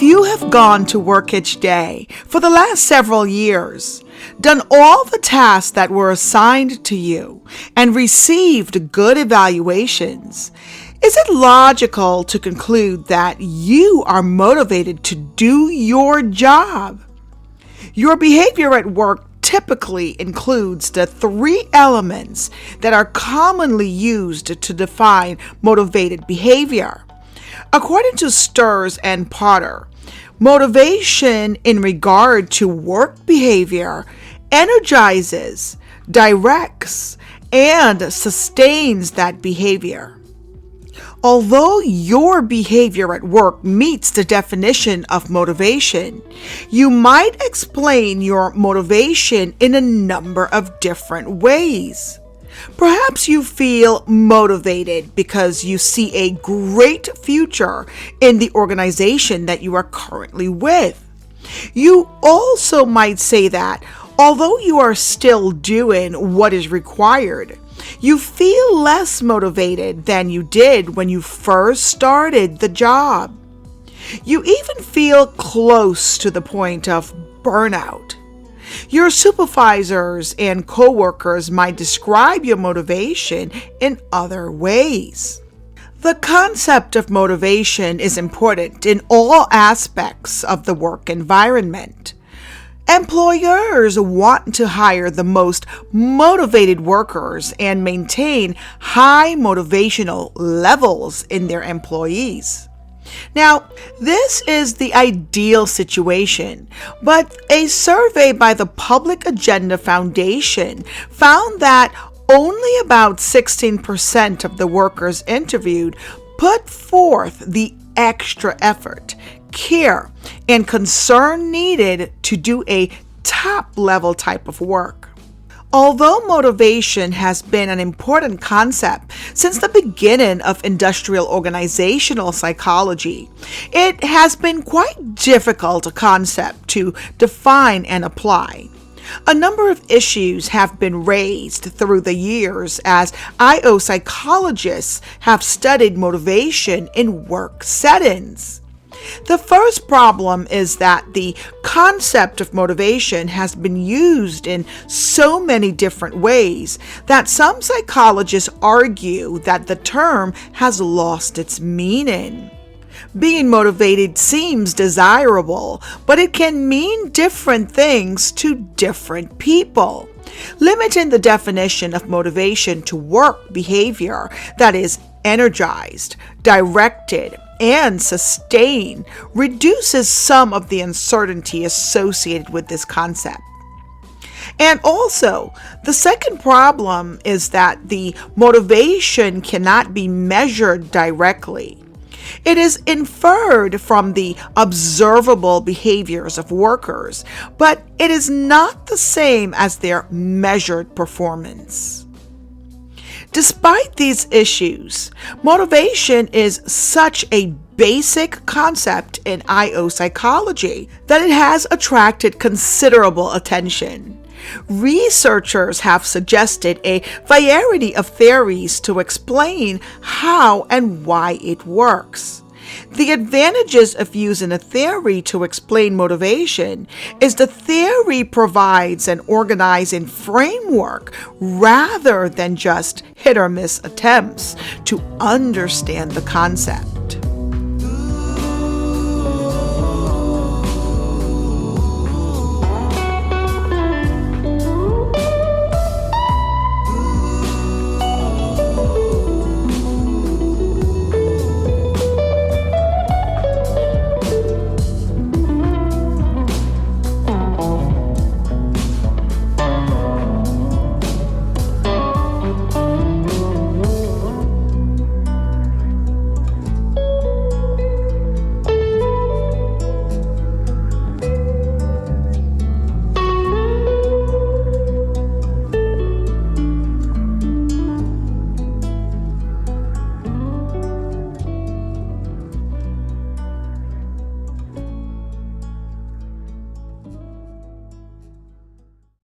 you have gone to work each day for the last several years, done all the tasks that were assigned to you, and received good evaluations, is it logical to conclude that you are motivated to do your job? Your behavior at work typically includes the three elements that are commonly used to define motivated behavior. According to Sturz and Potter, motivation in regard to work behavior energizes, directs, and sustains that behavior. Although your behavior at work meets the definition of motivation, you might explain your motivation in a number of different ways. Perhaps you feel motivated because you see a great future in the organization that you are currently with. You also might say that although you are still doing what is required, you feel less motivated than you did when you first started the job. You even feel close to the point of burnout. Your supervisors and coworkers might describe your motivation in other ways. The concept of motivation is important in all aspects of the work environment. Employers want to hire the most motivated workers and maintain high motivational levels in their employees. Now, this is the ideal situation, but a survey by the Public Agenda Foundation found that only about 16% of the workers interviewed put forth the extra effort, care, and concern needed to do a top-level type of work. Although motivation has been an important concept since the beginning of industrial organizational psychology, it has been quite difficult a concept to define and apply. A number of issues have been raised through the years as IO psychologists have studied motivation in work settings. The first problem is that the concept of motivation has been used in so many different ways that some psychologists argue that the term has lost its meaning. Being motivated seems desirable, but it can mean different things to different people. Limiting the definition of motivation to work behavior that is energized, directed, and sustain reduces some of the uncertainty associated with this concept. And also, the second problem is that the motivation cannot be measured directly. It is inferred from the observable behaviors of workers, but it is not the same as their measured performance. Despite these issues, motivation is such a basic concept in IO psychology that it has attracted considerable attention. Researchers have suggested a variety of theories to explain how and why it works. The advantages of using a theory to explain motivation is the theory provides an organizing framework rather than just hit or miss attempts to understand the concept.